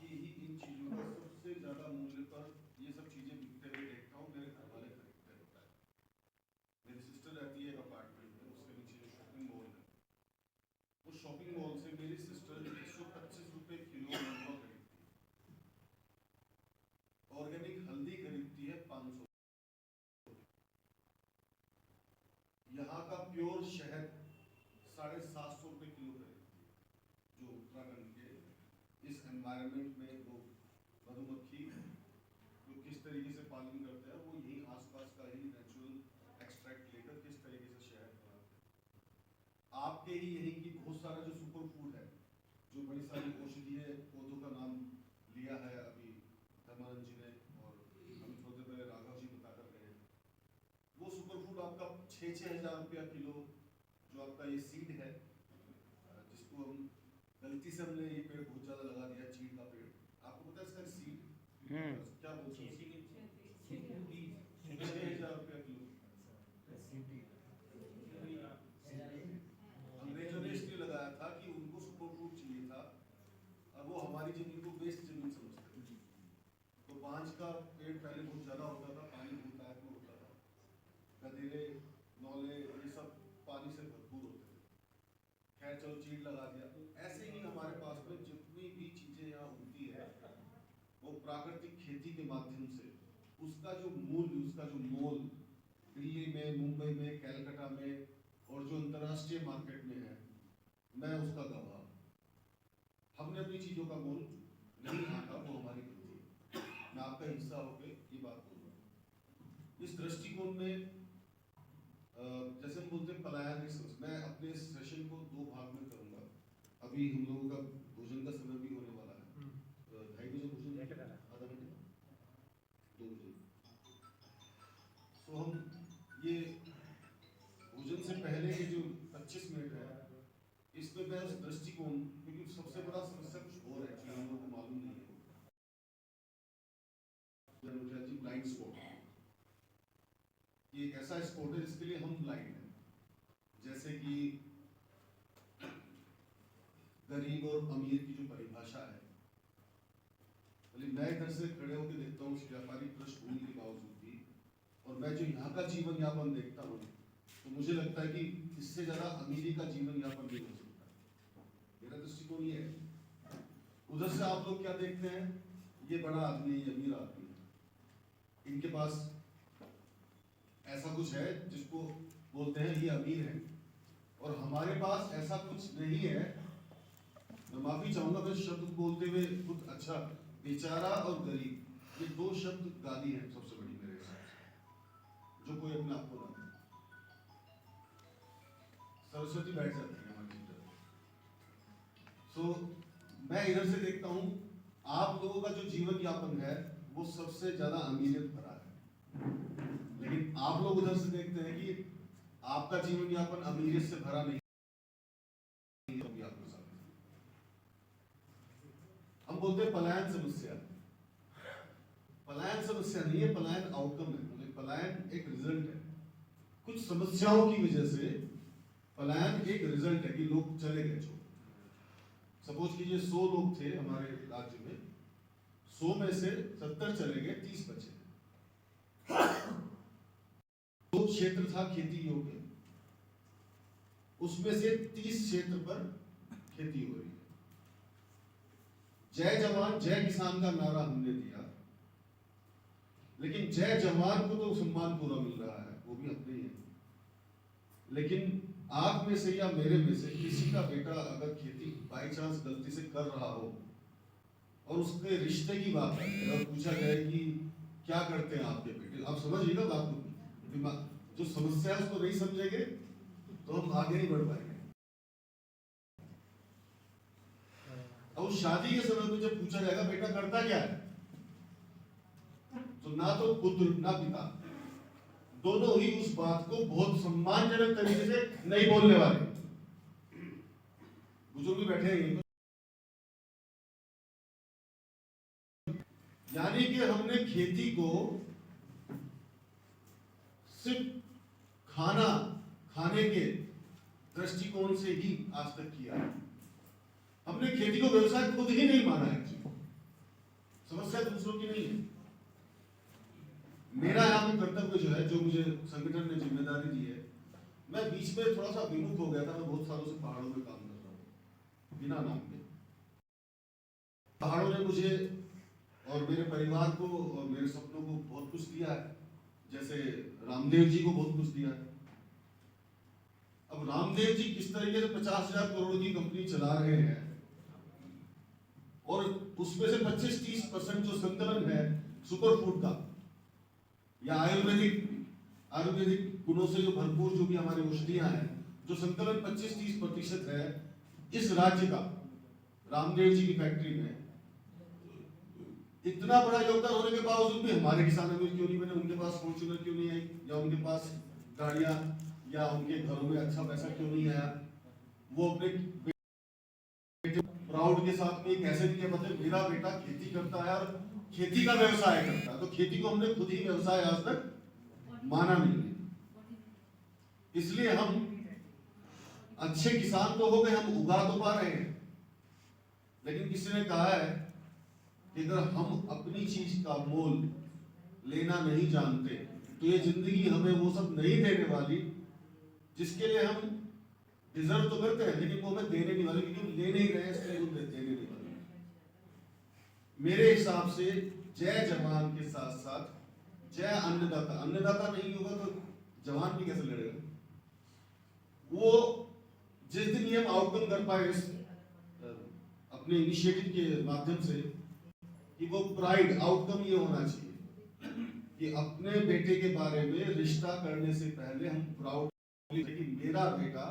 ही इन चीज़ों का सबसे ज़्यादा मूल्य पर ये सब चीज़ें बिकते हुए देखता हूँ। मेरे घर वाले खरीदते होता है। मेरी सिस्टर रहती है एक अपार्टमेंट में, उसके नीचे जो शॉपिंग मॉल है, उस शॉपिंग मॉल से मेरी सिस्टर 125 रुपये किलो मंडुआ खरीदती है। ऑर्गेनिक हल्दी खरीदती है 500। यहाँ का प्योर शहद 750 रुपये किलो खरीदती है। जो उत्तराखंड के इस एनवायरनमेंट में वो मधुमक्खी जो किस तरीके से पालन करते हैं, वो यही आसपास का ही नेचुरल एक्सट्रैक्ट लेकर किस तरीके से शहद बनाते हैं। आपके ही यही की बहुत सारा जो सुपर फूड है, जो बड़ी सारी औषधीय पौधों का नाम लिया है अभी धर्मानंद जी ने, और हम थोड़ी पहले राघव जी बताकर गए, वो सुपर फूड आपका 6-6 हज़ार रुपया किलो जो आपका ये सीड है, जिसको हम गलती से हमने ये पेड़ बहुत ज़्यादा लगा दिया, चीड़ का पेड़। आपको पता है इसका सीड क्या बोलते हैं? 6,000 रुपया किलो। अंग्रेजों ने इसलिए लगाया था कि उनको सुपर फूड चाहिए था, और वो हमारी जमीन को वेस्ट जमीन समझते थे। तो बांज का पेड़ पहले बहुत ज़्यादा होता था, पानी बहुत टाइप में होता था, गधेरे नौले ये सब पानी से भरपूर होते थे। खैर चलो चीड़ लगा दिया। ऐसे ही हमारे पास में जितनी भी चीज़ें यहाँ उगती है, वो प्राकृतिक खेती के माध्यम से उसका जो मूल्य, उसका जो मोल दिल्ली में, मुंबई में, कैलकाटा में और जो अंतर्राष्ट्रीय मार्केट में है, मैं उसका गवाह। हमने अपनी चीज़ों का मोल नहीं आंका, वो हमारी गलती है। मैं आपका हिस्सा होकर ये बात बोल रहा हूँ। इस दृष्टिकोण में जैसे हम बोलते हैं पलायन रिसर्च, मैं अपने सेशन को 2 भाग में करूँगा। अभी हम लोगों का भोजन का समय भी होने वाला है, 2:30 बजे भोजन, आधा घंटे 2 बजे। तो हम ये भोजन से पहले के जो 25 मिनट है, इसमें मैं उस दृष्टिकोण, क्योंकि सबसे बड़ा समस्या कुछ और है जो हम लोगों को मालूम नहीं है, ब्लाइंड स्पॉट। ये एक ऐसा स्पॉट है जिसके लिए हम ब्लाइंड हैं। जैसे कि गरीब और अमीर की जो परिभाषा है, मैं इधर से खड़े होकर देखता हूँ उस व्यापारिक पृष्ठभूमि के बावजूद भी, और मैं जो यहाँ का जीवन यापन देखता हूँ, तो मुझे लगता है कि इससे ज्यादा अमीरी का जीवन यापन नहीं हो सकता। मेरा दृष्टिकोण ये है। उधर से आप लोग क्या देखते हैं? ये बड़ा आदमी, ये अमीर आदमी है, इनके पास ऐसा कुछ है जिसको बोलते हैं ये अमीर है, और हमारे पास ऐसा कुछ नहीं है। मैं माफी चाहूंगा मैं शब्द बोलते हुए खुद, अच्छा बेचारा और गरीब, ये 2 शब्द गाली है सबसे बड़ी मेरे हिसाब से, जो कोई अपने आप को ना। सरस्वती बैठ जाती है हमारी तरफ। सो मैं इधर से देखता हूँ आप लोगों का जो जीवन यापन है वो सबसे ज्यादा अमीरियत भरा है, लेकिन आप लोग उधर से देखते हैं कि आपका जीवन यापन अमीरियत से भरा नहीं। हम बोलते हैं पलायन समस्या। पलायन समस्या नहीं है, पलायन आउटकम है। पलायन एक रिजल्ट है। कुछ समस्याओं की वजह से पलायन एक रिजल्ट है कि लोग चले गए। सपोज कीजिए 100 लोग थे हमारे राज्य में, 100 में से 70 चले गए, 30 बचे। तो क्षेत्र था खेती योग्य, उसमें से 30 क्षेत्र पर खेती हो रही है। जय जवान जय किसान का नारा हमने दिया, लेकिन जय जवान को तो सम्मान पूरा मिल रहा है, वो भी अपने ही है, लेकिन आप में से या मेरे में से किसी का बेटा अगर खेती बाई चांस गलती से कर रहा हो और उसके रिश्ते की बात है और पूछा जाए कि क्या करते हैं आपके बेटे, आप समझिएगा बात को, जो समस्या है उसको नहीं समझेंगे तो हम आगे नहीं बढ़ पाएंगे। अब शादी के समय में जब पूछा जाएगा बेटा करता क्या है, तो ना तो पुत्र ना पिता दोनों ही उस बात को बहुत सम्मानजनक तरीके से नहीं बोलने वाले। बुजुर्ग बैठे हैं, यानी कि हमने खेती को सिर्फ खाने के दृष्टिकोण से ही आज तक किया है। हमने खेती को व्यवसाय खुद ही नहीं माना है। समस्या दूसरों की नहीं है। मेरा यहाँ पे कर्तव्य जो है, जो मुझे संगठन ने जिम्मेदारी दी है, मैं बीच में थोड़ा सा विमुख हो गया था। मैं बहुत सालों से पहाड़ों में काम कर रहा हूँ बिना नाम के। पहाड़ों ने मुझे और मेरे परिवार को और मेरे सपनों को बहुत कुछ दिया है, जैसे रामदेव जी को बहुत कुछ दिया है। अब रामदेव जी किस तरीके से 50,000 करोड़ की कंपनी चला रहे हैं और उसमें से 25-30% जो संकलन है सुपर फूड का या आयुर्वेदिक गुणों से जो भरपूर जो भी हमारी औषधियां हैं, जो संकलन 25-30% है इस राज्य का, रामदेव जी की फैक्ट्री में, इतना बड़ा योगदान होने के बावजूद भी हमारे किसानों में क्यों नहीं बने, उनके पास फॉर्च्यूनर क्यों नहीं आई, या उनके पास गाड़ियां, या उनके घरों में अच्छा पैसा क्यों नहीं आया। वो अपने प्राउड के साथ में कैसे नहीं है, मतलब मेरा बेटा खेती करता है और खेती का व्यवसाय करता है, तो खेती को हमने खुद ही व्यवसाय आज तक माना नहीं है। इसलिए हम अच्छे किसान तो हो गए, हम उगा तो पा रहे हैं, लेकिन किसी ने कहा है कि अगर हम अपनी चीज का मोल लेना नहीं जानते तो ये जिंदगी हमें वो सब नहीं देने वाली जिसके लिए हम डिजर्व तो करते हैं, लेकिन वो हमें देने नहीं वाले, क्योंकि ले नहीं रहे हैं इसलिए हम देने नहीं वाले। मेरे हिसाब से जय जवान के साथ साथ जय अन्नदाता। अन्नदाता नहीं होगा तो जवान भी कैसे लड़ेगा। वो जिस दिन ये हम आउटकम कर पाए इस अपने इनिशिएटिव के माध्यम से, कि वो प्राइड आउटकम ये होना चाहिए कि अपने बेटे के बारे में रिश्ता करने से पहले हम प्राउड कि मेरा बेटा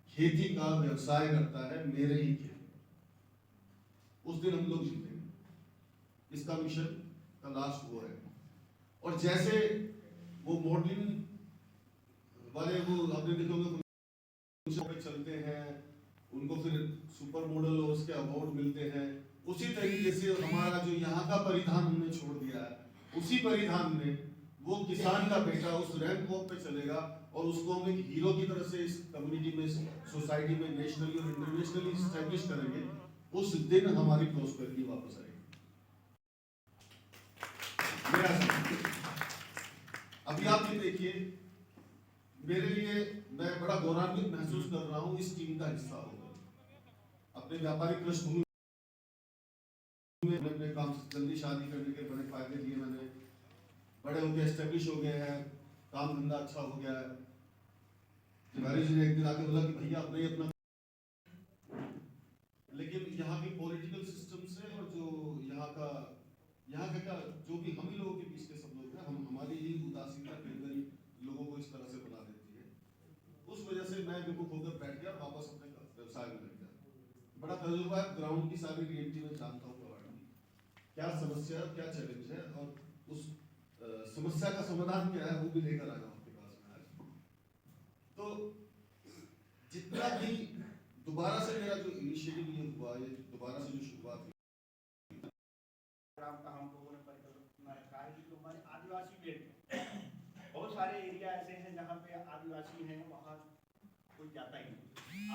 खेती का व्यवसाय करता है, मेरे ही खेत। उस दिन हम लोग जीतेंगे। इसका मिशन का लास्ट वो है। और जैसे वो मॉडलिंग वाले, वो आपने देखे होंगे पे चलते हैं, उनको फिर सुपर मॉडल और उसके अवार्ड मिलते हैं, उसी तरीके से हमारा जो यहाँ का परिधान हमने छोड़ दिया है, उसी परिधान में वो किसान का बेटा उस रैंप वॉक पे चलेगा और उसको हम एक हीरो की तरह से इस कम्युनिटी में, सोसाइटी में नेशनली और इंटरनेशनली एस्टैब्लिश करेंगे। उस दिन हमारी प्रॉस्पेरिटी वापस आएगी। अभी आप ये देखिए, मेरे लिए मैं बड़ा गौरवान्वित महसूस कर रहा हूँ इस टीम का हिस्सा होकर। अपने व्यापारिक पृष्ठभूमि में अपने काम से जल्दी शादी करने के बड़े फायदे लिए, मैंने बड़े होकर एस्टेब्लिश हो गए हैं, काम धंधा अच्छा हो गया है। तिवारी जी ने एक दिन आके बोला कि भैया अपना ही अपना, लेकिन यहाँ की पॉलिटिकल सिस्टम से और जो यहाँ का क्या जो भी हम ही लोगों के बीच के सब लोग हैं, हम हमारी ही उदासीनता कई बार लोगों को इस तरह से बना देती है। उस वजह से मैं विमुख होकर बैठ गया, वापस अपने व्यवसाय में लग गया। बड़ा तजुर्बा है, ग्राउंड की सारी रियलिटी में जानता हूँ क्या समस्या, क्या चैलेंज है, और उस समस्या का समाधान क्या है वो भी लेकर आया हूँ आपके पास में आज। तो जितना भी दोबारा से मेरा जो इनिशिएटिव ये हुआ, ये दोबारा से जो शुरुआत हुई, का हम लोगों ने परिकल्पना रखा है कि जो हमारे आदिवासी बेल्ट हैं, बहुत सारे एरिया ऐसे हैं जहाँ पे आदिवासी हैं, वहाँ कोई जाता ही नहीं।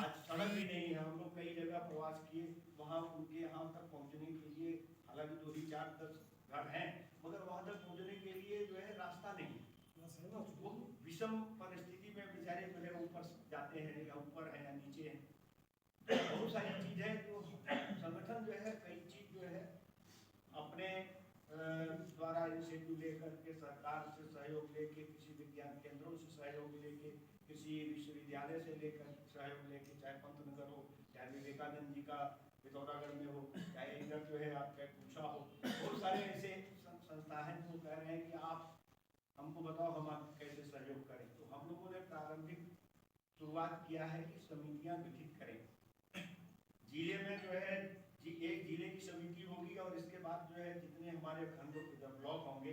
आज सड़क भी नहीं है। हम लोग कई जगह प्रवास किए, वहाँ उनके यहाँ तक पहुँचने के लिए, हालांकि 2-4-10 घर हैं, मगर वहाँ तक पहुँचने के लिए जो है रास्ता नहीं है। वो विषम परिस्थिति में बेचारे जो है ऊपर जाते हैं, या ऊपर है या नीचे है। बहुत सारी चीज़ है जो संगठन जो है कई चीज जो है अपने द्वारा इनिशिएटिव लेकर के, सरकार से सहयोग लेके, किसी विज्ञान केंद्रों से सहयोग लेके, किसी विश्वविद्यालय से लेकर सहयोग लेके, चाहे पंतनगर हो, चाहे विवेकानंद जी का पिथौरागढ़ में हो, चाहे इधर जो है आपका पूछा हो, बहुत सारे ऐसे संस्था हैं जो कह रहे हैं कि आप हमको बताओ हम आप कैसे सहयोग करें। तो हम लोगों ने प्रारंभिक शुरुआत किया है कि समितियां गठित करें। जिले में जो है एक जिले की समिति होगी, और इसके बाद जो है जितने हमारे खंडों जब ब्लॉक होंगे,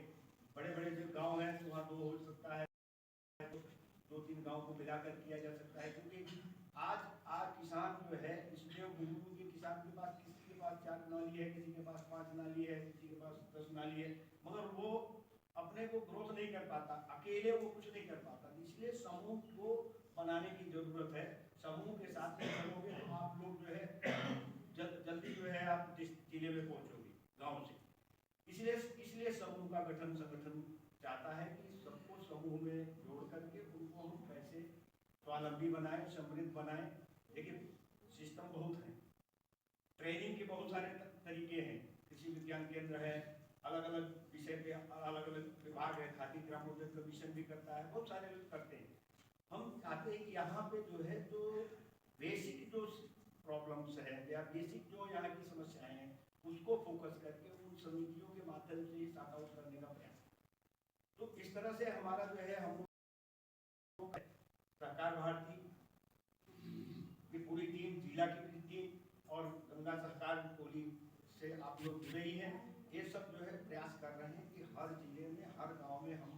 बड़े बड़े जो गांव हैं तो वहाँ 2 हो सकता है, 2-3 गांव को मिलाकर किया जा सकता है। क्योंकि आज किसान जो है, इसलिए भूमि के किसान के पास, किसी के पास 4 नाली है, किसी के पास 5 नाली है, किसी के पास 10 नाली है, मगर वो अपने को ग्रोथ नहीं कर पाता, अकेले वो कुछ नहीं कर पाता। इसलिए समूह को बनाने की जरूरत है। समूह के साथ में चलोगे तो आप लोग जो है जल्दी जो है आप जिस जिले में पहुंचोगे गांव से, इसलिए समूह का गठन संगठन चाहता है कि सबको समूह में जोड़ करके उनको हम कैसे स्वावलंबी बनाए, समृद्ध बनाए। देखिए सिस्टम बहुत है, ट्रेनिंग के बहुत सारे तरीके हैं। कृषि विज्ञान केंद्र है, अलग अलग विषय पे अलग अलग विभाग है, खादी ग्रामोद्योग कमीशन भी करता है, बहुत सारे लोग करते हैं। हम चाहते हैं कि यहाँ पे जो है तो बेसिक जो प्रॉब्लम्स है या बेसिक जो यहाँ की समस्याएं हैं उसको फोकस करके उन समितियों के माध्यम से सॉर्ट आउट करने का प्रयास। तो इस तरह से हमारा जो है हम सहकार भारती की पूरी टीम, जिला की पूरी टीम और गंगा सहकार टोली से आप लोग जुड़े ही हैं। ये सब जो है प्रयास कर रहे हैं कि हर जिले में, हर गांव में हम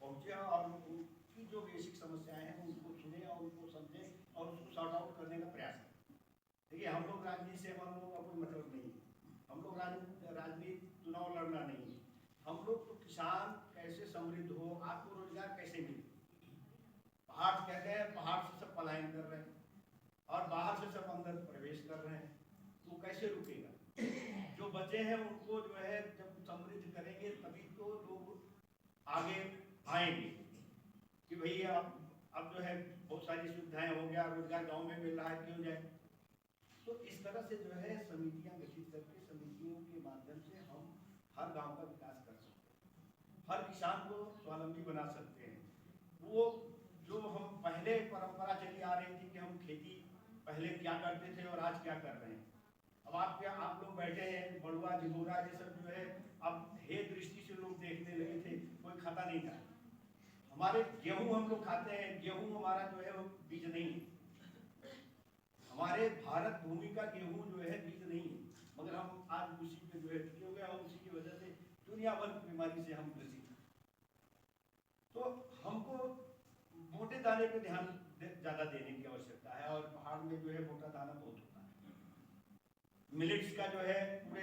पहुंचे और उनकी जो बेसिक समस्याएं हैं उनको सुने और उनको समझे और उसको सॉर्ट आउट करने का प्रयास करें। देखिए हम लोग राजनीति से हम लोगों का कोई मतलब नहीं है, हम लोग राजनीति चुनाव लड़ना नहीं है। हम लोग तो किसान कैसे समृद्ध हो, आपको रोजगार कैसे मिले। पहाड़ कहते हैं, पहाड़ से सब पलायन कर रहे हैं और बाहर से सब अंदर प्रवेश कर रहे हैं, तो कैसे रुकेगा। जो बचे हैं उनको जो है जब समृद्ध करेंगे तभी तो लोग आगे आएंगे कि भैया अब जो है बहुत सारी सुविधाएं हो गया, रोजगार गांव में मिल रहा है, क्यों जाए। तो इस तरह से जो है समितियां गठित करके समितियों के माध्यम से हम हर गांव का विकास कर सकते हैं, हर किसान को स्वावलंबी बना सकते हैं। वो जो हम पहले परंपरा चली आ रही थी कि हम खेती पहले क्या करते थे और आज क्या कर रहे हैं। अब आप लोग बैठे हैं, बड़ुआ झिगोरा ये सब जो है अब हे दृष्टि से लोग देखने लगे थे, कोई खाता नहीं था। हमारे गेहूं हम लोग खाते हैं, गेहूं हमारा जो है वो बीज नहीं है। हमारे भारत भूमि का गेहूं जो है बीज नहीं है, मगर हम आज उसी पे जो है टिके हुए और उसी की वजह से दुनिया भर की बीमारी से हम ग्रसित हैं। तो हमको मोटे दाने पे ध्यान ज्यादा देने की आवश्यकता है और पहाड़ में जो है मोटा दाना बहुत होता है। मिलेट्स का जो है पूरे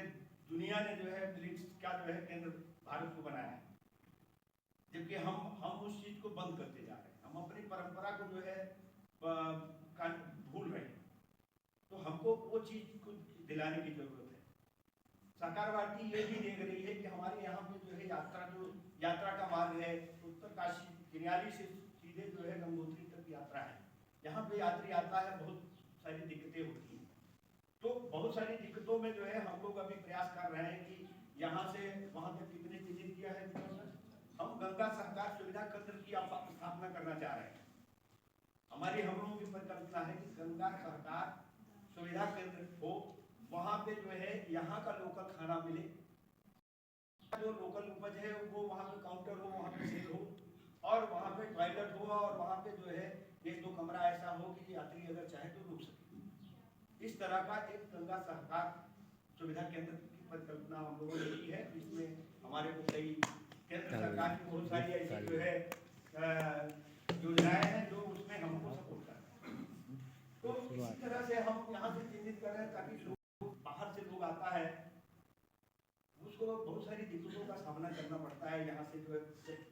दुनिया ने जो है मिलेट्स का जो है केंद्र भारत को बनाया है, जबकि हम उस चीज को बंद करते जा रहे हैं, हम अपनी परंपरा को जो है भूल रहे हैं। तो हमको वो चीज को दिलाने की जरूरत है। सहकार भारती ये भी देख रही है कि हमारे यहाँ पे जो है यात्रा का मार्ग है, उत्तर काशी किन्याली से सीधे जो है गंगोत्री तक यात्रा है। यहाँ पे यात्री आता है, बहुत सारी दिक्कतें होती हैं। तो बहुत सारी दिक्कतों में जो है हम लोग अभी प्रयास कर रहे हैं कि यहाँ से वहाँ तक कितने चिन्हित किया है, हम गंगा सहकार सुविधा केंद्र की स्थापना करना चाह रहे हैं। हमारी हम लोगों की परिकल्पना है कि गंगा सहकार सुविधा केंद्र हो, वहाँ पे जो है यहाँ का लोकल खाना मिले, जो लोकल उपज है वो वहाँ पे काउंटर हो, वहाँ पे सेल हो और वहाँ पे टॉयलेट हो और वहाँ पे जो है 1-2 कमरा ऐसा हो कि यात्री अगर चाहे तो रुक सके। इस तरह का एक गंगा सहकार सुविधा केंद्र की परिकल्पना हम लोगों ने की है, जिसमें हमारे को कई केंद्र सरकार की बहुत सारी ऐसी जो है योजनाएं हैं जो उसमें हमको सपोर्ट कर रहे हैं। तो इसी तरह से हम यहाँ से चिन्हित कर रहे हैं ताकि लोग बाहर से लोग आता है उसको बहुत सारी दिक्कतों का सामना करना पड़ता है। यहाँ से जो है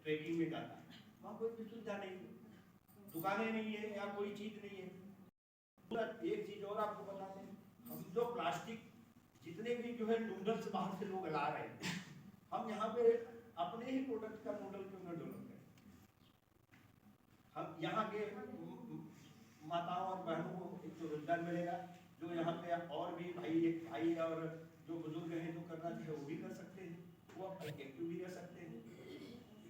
ट्रेकिंग में जाता है, वहाँ कोई सुविधा नहीं है, दुकानें नहीं है या कोई चीज नहीं है। एक चीज और आपको बताते हैं, हम जो प्लास्टिक जितने भी जो है नूडल्स बाहर से लोग ला रहे हैं, हम यहाँ पे अपने ही प्रोडक्ट का नूडल क्यों न डेवलप करें। हम यहाँ के माताओं और बहनों को एक तो रोजगार मिलेगा, जो यहाँ पे और भी भाई और जो बुजुर्ग हैं जो करना चाहिए वो भी कर सकते हैं, वो एक्टिव भी रह सकते हैं।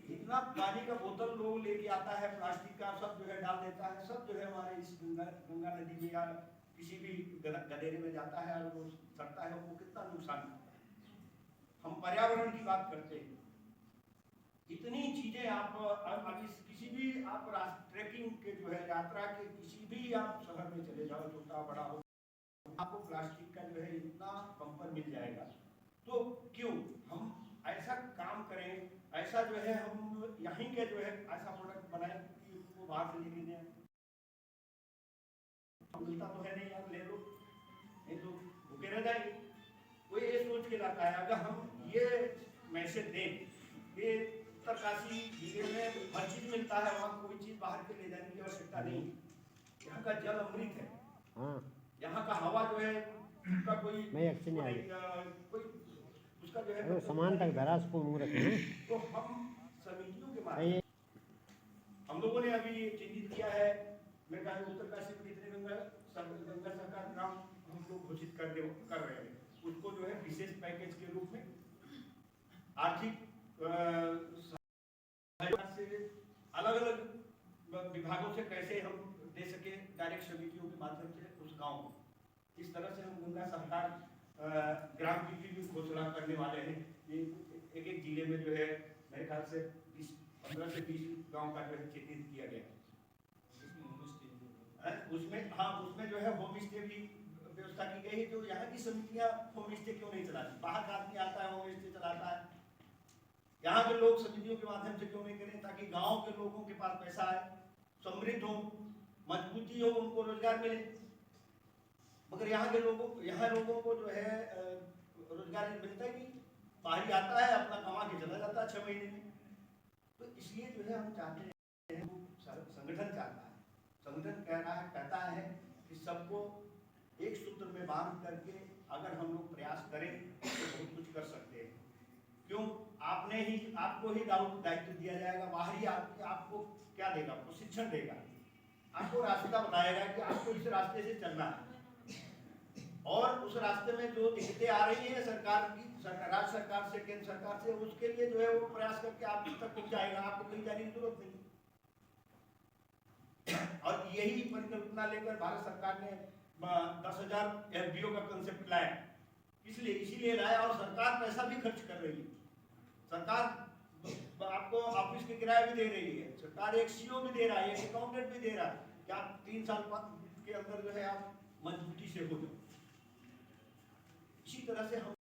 इतना पानी का बोतल लोग लेके आता है, प्लास्टिक का सब जो है डाल देता है, सब जो है हमारे इस गंगा नदी में या किसी भी गदेरे में जाता है और वो सड़ता है, वो कितना नुकसान करता है। हम पर्यावरण की बात करते हैं, इतनी चीजें आप अभी किसी भी आप ट्रैकिंग के जो है यात्रा के किसी भी आप शहर में चले जाओ, छोटा बड़ा हो, आपको प्लास्टिक का जो है इतना बम्पर मिल जाएगा। तो क्यों हम ऐसा काम करें, ऐसा जो है हम यहीं के जो है ऐसा प्रोडक्ट बनाए कि उसको बाहर से लेके जाए। मिलता तो है नहीं, आप ले लो, नहीं तो भूखे रह जाएंगे। कोई ये सोच के लाता है, अगर हम ये मैसेज दें कि उत्तरकाशी जिले में हर चीज मिलता है, वहाँ कोई चीज बाहर के ले जाने की आवश्यकता नहीं, यहाँ का जल अमृत है, यहाँ का हवा जो है उसका कोई उसका जो है वो सामान तक धरा उसको मुँह रखे हैं। तो हम समितियों के माध्यम हम लोगों ने अभी चिन्हित किया है, मैं कहा उत्तरकाशी में कितने गंगा सहकार ग्राम हम लोग घोषित कर रहे हैं, उसको जो है विशेष पैकेज के रूप में आर्थिक से अलग अलग विभागों से कैसे हम दे सके डायरेक्ट समितियों के माध्यम से उस गांव को। इस तरह से हम गंगा सहकार ग्राम की भी घोषणा करने वाले हैं। ये एक एक जिले में जो है मेरे ख्याल से 15 से 20 गांव का जो है चिन्हित किया गया है। उसमें जो है होम स्टे भी व्यवस्था की गई है। जो यहाँ की समितियाँ होम स्टे क्यों नहीं चलाती? बाहर का आदमी आता है होम स्टे चलाता है, यहाँ के लोग समितियों के माध्यम से क्यों नहीं करें, ताकि गांव के लोगों के पास पैसा आए, समृद्ध हो, मजबूती हो, उनको रोजगार मिले। मगर यहाँ लोगों को जो है रोजगार मिलता ही नहीं, बाहरी आता है अपना कमा के चला जाता है 6 महीने में। तो इसलिए जो है हम चाहते हैं, संगठन चाहता है, संगठन कहता है कि सबको एक सूत्र में बांध करके अगर हम लोग प्रयास करें तो बहुत कुछ कर सकते हैं। क्यों? आपको ही दायित्व दिया जाएगा, बाहरी आपको क्या देगा? प्रशिक्षण देगा, आपको रास्ता बताएगा कि आपको इस रास्ते से चलना है। और उस रास्ते में जो दिक्कतें आ रही है राज्य सरकार से, केंद्र सरकार से, उसके लिए जो है वो प्रयास करके आप तक पहुंचाएगा, आपको कहीं जाने की जरूरत नहीं। और यही परिकल्पना लेकर भारत सरकार ने 10,000 FBO का कंसेप्ट लाया। इसलिए इसीलिए लाया, और सरकार पैसा भी खर्च कर रही है। सरकार आपको ऑफिस की किराया भी दे रही है, सरकार एक CO भी दे रहा है, एक अकाउंटेंट भी दे रहा है कि आप 3 साल के अंदर जो है आप मजबूती से हो जाओ। इसी तरह से हम